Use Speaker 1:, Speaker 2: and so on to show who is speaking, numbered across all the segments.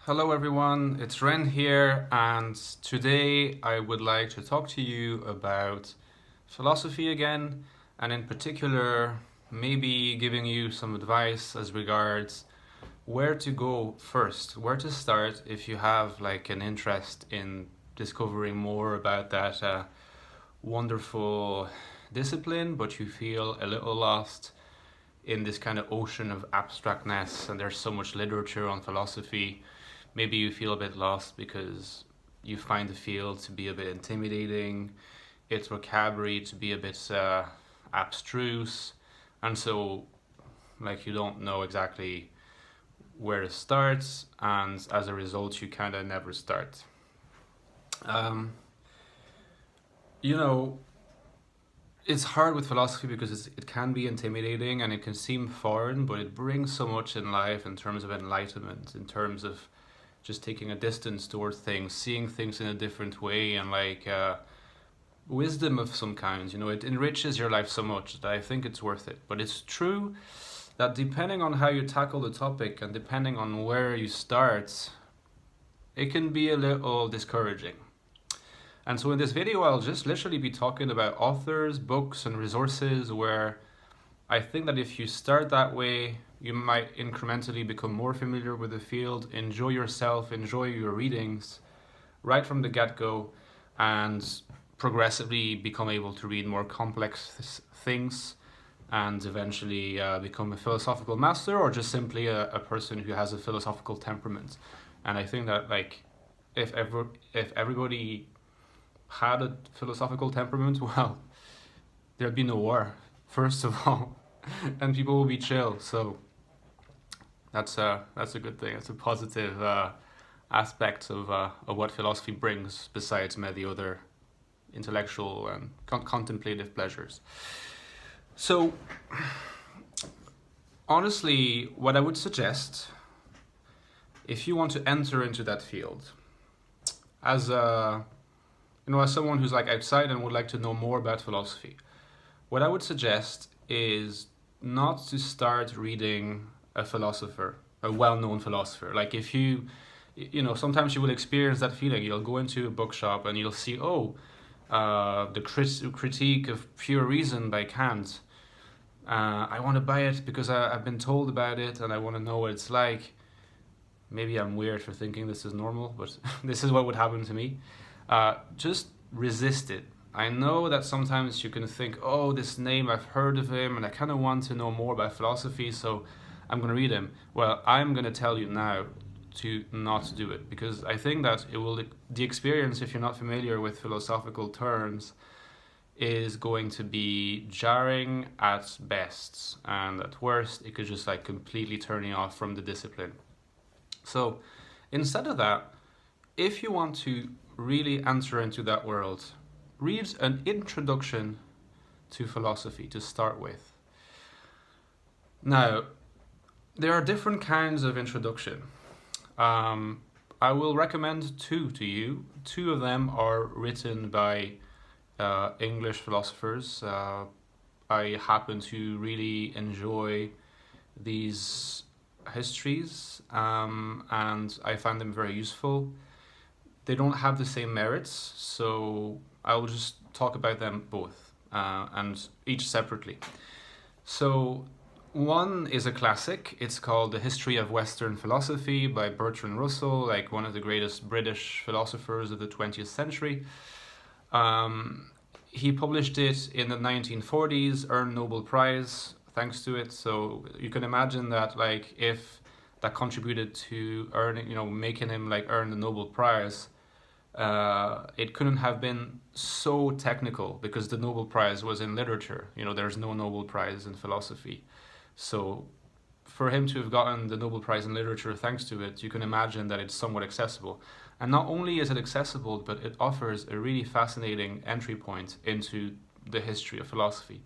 Speaker 1: Hello everyone, it's Ren here, and today I would like to talk to you about philosophy again, and in particular, maybe giving you some advice as regards where to go first, where to start if you have like an interest in discovering more about that wonderful discipline, but you feel a little lost in this kind of ocean of abstractness, and there's so much literature on philosophy. Maybe you feel a bit lost because you find the field to be a bit intimidating, its vocabulary to be a bit abstruse, and so like you don't know exactly where to start, and as a result, you kind of never start. Um, you know, it's hard with philosophy because it can be intimidating and it can seem foreign, but it brings so much in life in terms of enlightenment, in terms of just taking a distance towards things, seeing things in a different way, and like wisdom of some kind. You know, it enriches your life so much that I think it's worth it. But it's true that depending on how you tackle the topic and depending on where you start, it can be a little discouraging. And so in this video, I'll just literally be talking about authors, books, and resources where I think that if you start that way, you might incrementally become more familiar with the field, enjoy yourself, enjoy your readings right from the get-go, and progressively become able to read more complex things and eventually become a philosophical master, or just simply a person who has a philosophical temperament. And I think that like if everybody had a philosophical temperament, well, there'd be no war, first of all, and people will be chill. So that's a good thing. It's a positive aspect of what philosophy brings, besides many other intellectual and contemplative pleasures. So, honestly, what I would suggest, if you want to enter into that field, as a as someone who's like outside and would like to know more about philosophy, what I would suggest is not to start reading a philosopher, a well-known philosopher. Like if sometimes you will experience that feeling. You'll go into a bookshop and you'll see, the critique of pure reason by Kant. I want to buy it because I've been told about it and I want to know what it's like. Maybe I'm weird for thinking this is normal, but this is what would happen to me. Just resist it. I know that sometimes you can think, oh, this name, I've heard of him, and I kind of want to know more about philosophy, so I'm going to read him. Well, I'm going to tell you now to not do it, because I think that the experience, if you're not familiar with philosophical terms, is going to be jarring at best, and at worst, it could just like completely turn you off from the discipline. So instead of that, if you want to really enter into that world, read an introduction to philosophy to start with. Now, there are different kinds of introduction. I will recommend two to you. Two of them are written by English philosophers. I happen to really enjoy these histories, and I find them very useful. They don't have the same merits, so I will just talk about them both, and each separately. So one is a classic. It's called The History of Western Philosophy by Bertrand Russell, like one of the greatest British philosophers of the 20th century. He published it in the 1940s, earned Nobel Prize thanks to it. So you can imagine that like if that contributed to making him like earn the Nobel Prize, it couldn't have been so technical because the Nobel Prize was in literature. There's no Nobel Prize in philosophy. So for him to have gotten the Nobel Prize in literature thanks to it, you can imagine that it's somewhat accessible. And not only is it accessible, but it offers a really fascinating entry point into the history of philosophy.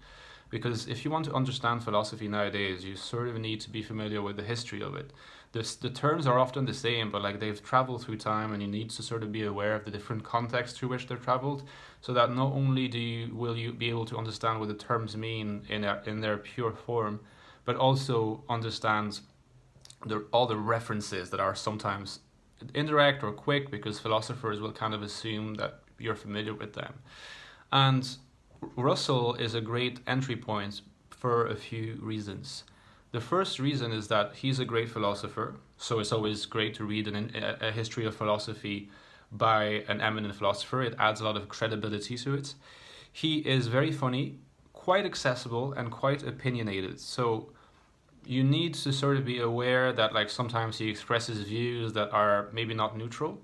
Speaker 1: Because if you want to understand philosophy nowadays, you sort of need to be familiar with the history of it. The terms are often the same, but like they've traveled through time, and you need to sort of be aware of the different contexts through which they've traveled, so that not only will you be able to understand what the terms mean in their pure form, but also understand all the references that are sometimes indirect or quick because philosophers will kind of assume that you're familiar with them. And Russell is a great entry point for a few reasons. The first reason is that he's a great philosopher, so it's always great to read a history of philosophy by an eminent philosopher. It adds a lot of credibility to it. He is very funny, quite accessible, and quite opinionated. So you need to sort of be aware that like sometimes he expresses views that are maybe not neutral,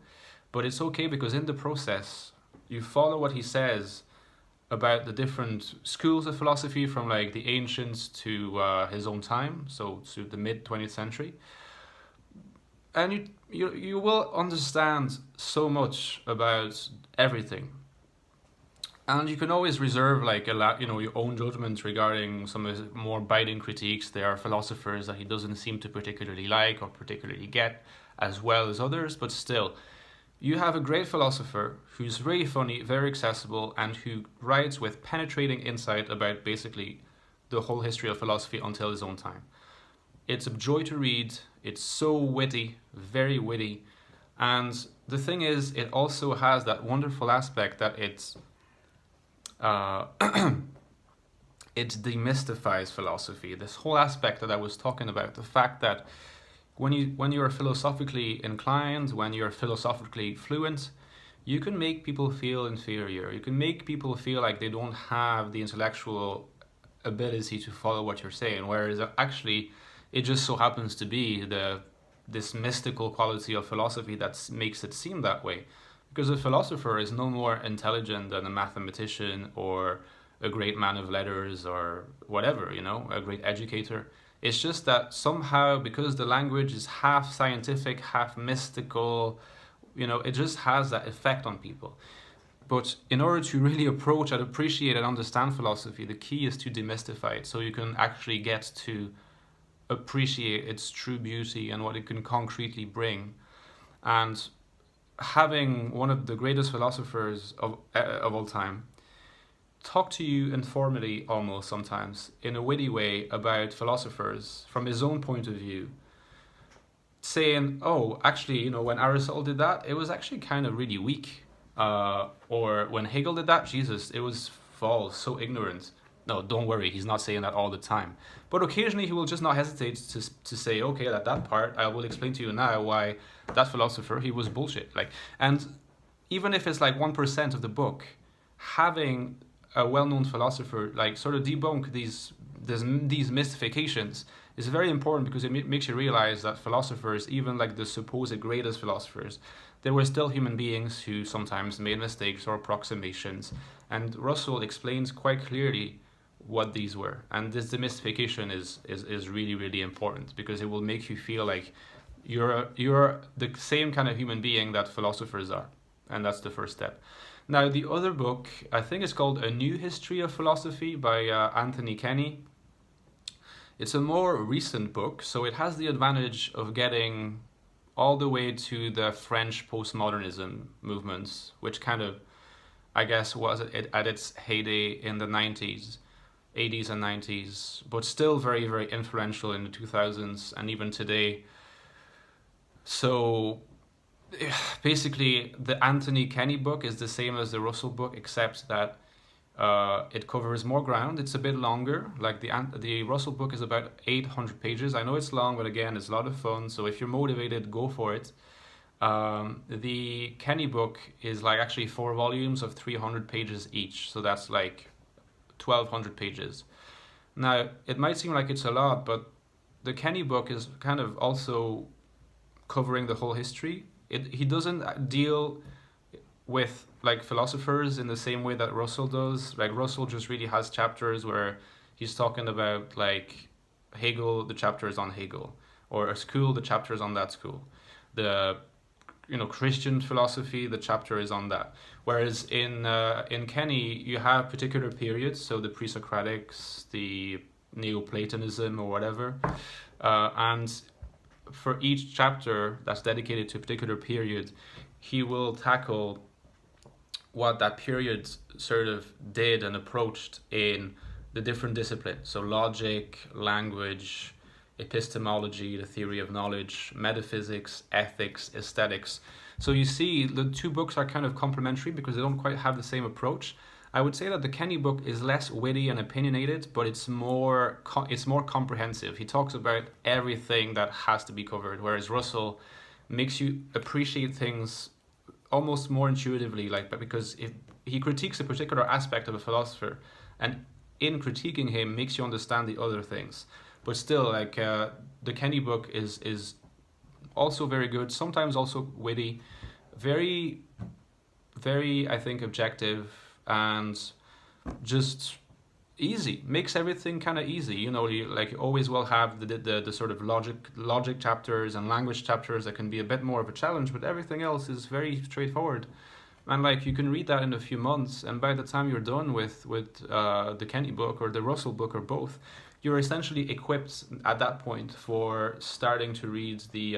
Speaker 1: but it's okay because in the process you follow what he says about the different schools of philosophy from like the ancients to his own time, so to the mid 20th century, and you will understand so much about everything. And you can always reserve like your own judgment regarding some of his more biting critiques. There are philosophers that he doesn't seem to particularly like or particularly get, as well as others. But still, you have a great philosopher who's very funny, very accessible, and who writes with penetrating insight about basically the whole history of philosophy until his own time. It's a joy to read. It's so witty, very witty, and the thing is, it also has that wonderful aspect that it demystifies philosophy. This whole aspect that I was talking about, the fact that when you're philosophically inclined, when you're philosophically fluent, you can make people feel inferior. You can make people feel like they don't have the intellectual ability to follow what you're saying, whereas actually it just so happens to be this mystical quality of philosophy that makes it seem that way. Because a philosopher is no more intelligent than a mathematician or a great man of letters or whatever, a great educator. It's just that somehow, because the language is half scientific, half mystical, it just has that effect on people. But in order to really approach and appreciate and understand philosophy, the key is to demystify it so you can actually get to appreciate its true beauty and what it can concretely bring. And having one of the greatest philosophers of all time talk to you informally, almost sometimes in a witty way, about philosophers from his own point of view, saying, oh, actually, when Aristotle did that, it was actually kind of really weak, or when Hegel did that, Jesus, it was false, so ignorant. No, don't worry, he's not saying that all the time, but occasionally he will just not hesitate to say, okay, that part I will explain to you now why that philosopher, he was bullshit. And even if it's like 1% of the book, having a well-known philosopher sort of debunk these mystifications is very important, because it makes you realize that philosophers, even like the supposed greatest philosophers, they were still human beings who sometimes made mistakes or approximations. And Russell explains quite clearly what these were, and this demystification is really, really important, because it will make you feel like you're the same kind of human being that philosophers are, and that's the first step. Now, the other book, I think it's called A New History of Philosophy by Anthony Kenny. It's a more recent book, so it has the advantage of getting all the way to the French postmodernism movements, which kind of, I guess, was at its heyday in the 80s and 90s, but still very, very influential in the 2000s and even today. So basically, the Anthony Kenny book is the same as the Russell book, except that it covers more ground. It's a bit longer. Like the Russell book is about 800 pages. I know it's long, but again, it's a lot of fun. So if you're motivated, go for it. The Kenny book is like actually 4 volumes of 300 pages each. So that's like 1,200 pages. Now, it might seem like it's a lot, but the Kenny book is kind of also covering the whole history. He doesn't deal with like philosophers in the same way that Russell does. Like Russell just really has chapters where he's talking about like Hegel, the chapter is on Hegel, or a school, the chapter is on that school. The Christian philosophy, the chapter is on that. Whereas in Kenny, you have particular periods, so the pre-Socratics, the Neoplatonism or whatever, and for each chapter that's dedicated to a particular period, he will tackle what that period sort of did and approached in the different disciplines. So logic, language, epistemology, the theory of knowledge, metaphysics, ethics, aesthetics. So you see, the two books are kind of complementary because they don't quite have the same approach. I would say that the Kenny book is less witty and opinionated, but it's more comprehensive. He talks about everything that has to be covered, whereas Russell makes you appreciate things almost more intuitively, because if he critiques a particular aspect of a philosopher, and in critiquing him makes you understand the other things. But still, the Kenny book is also very good, sometimes also witty, very, very, I think, objective, and just easy. Makes everything kind of easy. You always will have the sort of logic chapters and language chapters that can be a bit more of a challenge, but everything else is very straightforward. And you can read that in a few months, and by the time you're done with the Kenny book or the Russell book or both, you're essentially equipped at that point for starting to read the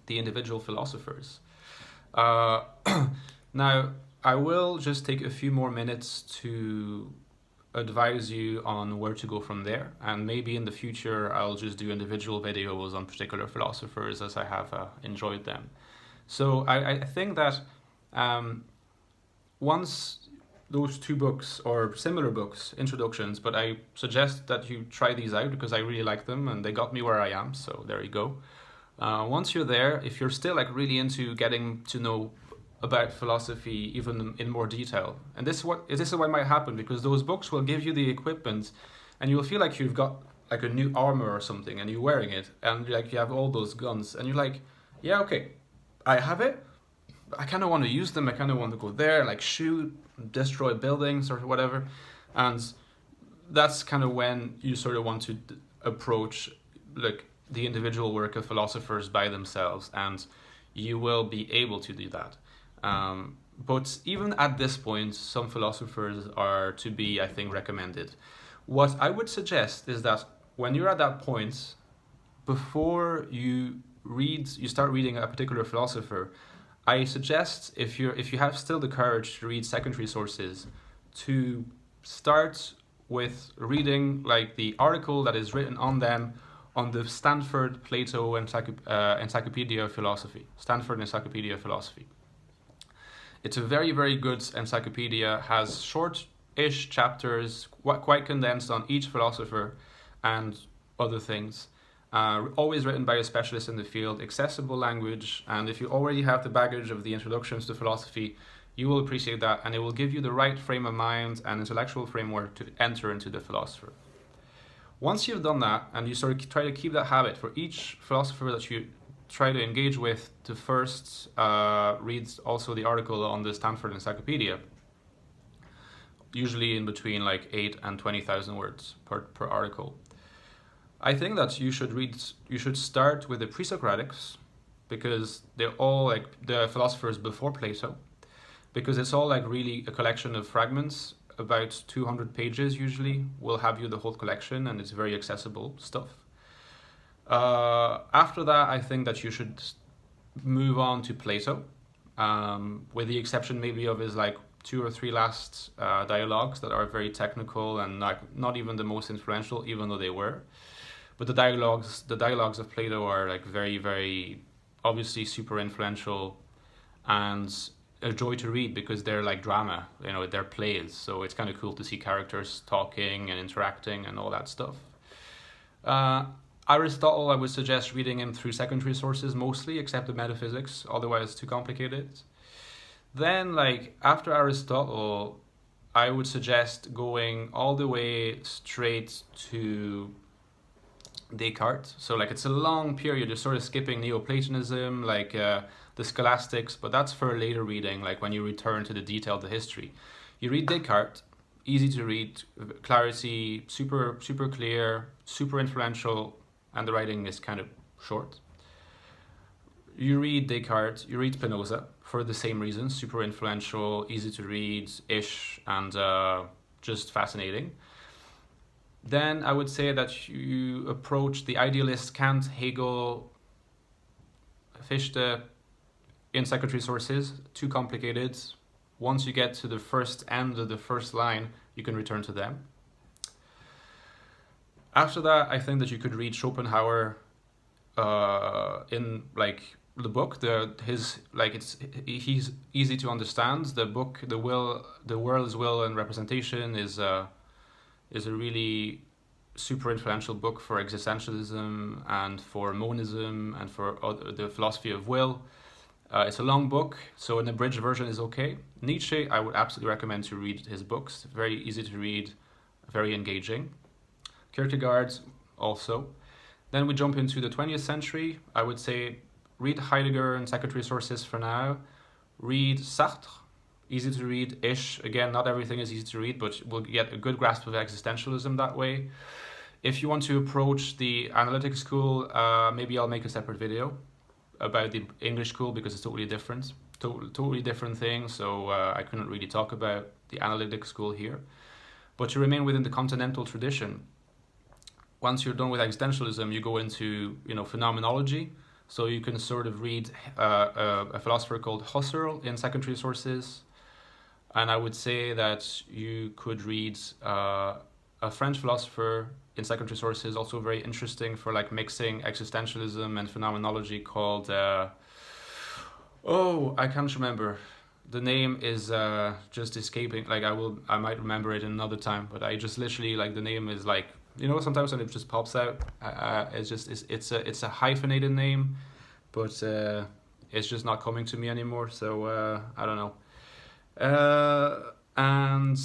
Speaker 1: individual philosophers. Now, I will just take a few more minutes to advise you on where to go from there, and maybe in the future I'll just do individual videos on particular philosophers as I have enjoyed them. So I think that once those two books or similar books, introductions, but I suggest that you try these out because I really like them and they got me where I am, so there you go. Once you're there, if you're still really into getting to know about philosophy even in more detail, and this is what might happen, because those books will give you the equipment and you'll feel like you've got a new armor or something and you're wearing it and you have all those guns and you're like, yeah, okay, I have it, I kind of want to use them, I kind of want to go there, shoot, destroy buildings or whatever. And that's kind of when you sort of want to approach the individual work of philosophers by themselves, and you will be able to do that. But even at this point, some philosophers are to be, I think, recommended. What I would suggest is that when you're at that point, before you start reading a particular philosopher, I suggest, if you have still the courage to read secondary sources, to start with reading the article that is written on them on the Stanford Plato Encyclopedia of Philosophy. Stanford Encyclopedia of Philosophy. It's a very, very good encyclopedia, has short-ish chapters, quite condensed on each philosopher and other things. Always written by a specialist in the field, accessible language, and if you already have the baggage of the introductions to philosophy, you will appreciate that, and it will give you the right frame of mind and intellectual framework to enter into the philosopher. Once you've done that, and you sort of try to keep that habit for each philosopher that you try to engage with, to first read also the article on the Stanford Encyclopedia, usually in between 8 and 20,000 words per article. I think that you should start with the pre-Socratics, because they're all the philosophers before Plato, because it's all really a collection of fragments, about 200 pages usually will have you the whole collection, and it's very accessible stuff. After that, I think that you should move on to Plato, with the exception maybe of his 2 or 3 last dialogues that are very technical and not even the most influential, even though they were. But the dialogues of Plato are very, very obviously super influential and a joy to read, because they're drama, they're plays. So it's kind of cool to see characters talking and interacting and all that stuff. Aristotle, I would suggest reading him through secondary sources mostly, except the metaphysics, otherwise too complicated. Then after Aristotle, I would suggest going all the way straight to Descartes. So it's a long period, you're sort of skipping Neoplatonism, the scholastics, but that's for a later reading, when you return to the detail of the history. You read Descartes, easy to read, clarity, super clear, super influential, and the writing is kind of short. You read Descartes, you read Spinoza for the same reasons, super influential, easy to read-ish, and just fascinating. Then I would say that you approach the idealist Kant, Hegel, Fichte in secondary sources, too complicated. Once you get to the first end of the first line, you can return to them. After that, I think that you could read Schopenhauer in like the book. He's easy to understand. The book, the world's will and representation is a really super influential book for existentialism and for monism and for the philosophy of will. It's a long book, so an abridged version is okay. Nietzsche, I would absolutely recommend to read his books. Very easy to read, very engaging. Kierkegaard also. Then we jump into the 20th century. I would say read Heidegger and secondary sources for now. Read Sartre, easy to read-ish. Again, not everything is easy to read, but we'll get a good grasp of existentialism that way. If you want to approach the analytic school, maybe I'll make a separate video about the English school because it's totally different. Totally different thing, so I couldn't really talk about the analytic school here. But to remain within the continental tradition, once you're done with existentialism, you go into phenomenology. So you can sort of read a philosopher called Husserl in secondary sources, and I would say that you could read a French philosopher in secondary sources, also very interesting for like mixing existentialism and phenomenology, called I can't remember. The name is just escaping. Like I might remember it another time, but I just literally like the name is like sometimes when it just pops out. It's a hyphenated name, but it's just not coming to me anymore. So I don't know. And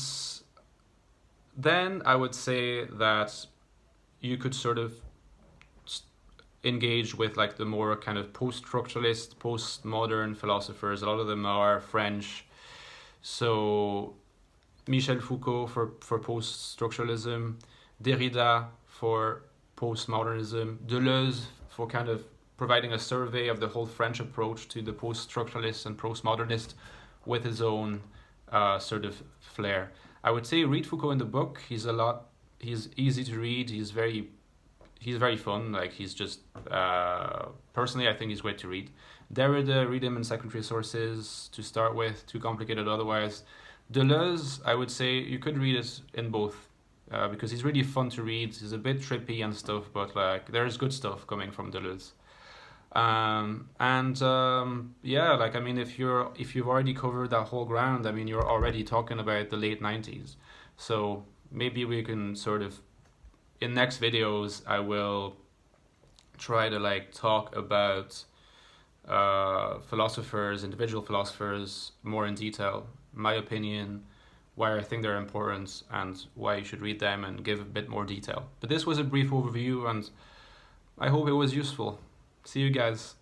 Speaker 1: then I would say that you could sort of engage with like the more kind of post-structuralist, post-modern philosophers. A lot of them are French. So Michel Foucault for post-structuralism, Derrida for postmodernism, Deleuze for kind of providing a survey of the whole French approach to the post-structuralist and postmodernist with his own sort of flair. I would say read Foucault in the book. He's easy to read. He's very fun. Like he's just personally, I think he's great to read. Derrida, read him in secondary sources to start with. Too complicated otherwise. Deleuze, I would say you could read it in both because he's really fun to read. He's a bit trippy and stuff, but like there's good stuff coming from Deleuze. Yeah, like I mean, if you've already covered that whole ground, I mean, you're already talking about the late 90s. So maybe we can sort of, in next videos, I will try to like talk about philosophers, individual philosophers, more in detail, my opinion, why I think they're important, and why you should read them, and give a bit more detail. But this was a brief overview, and I hope it was useful. See you guys.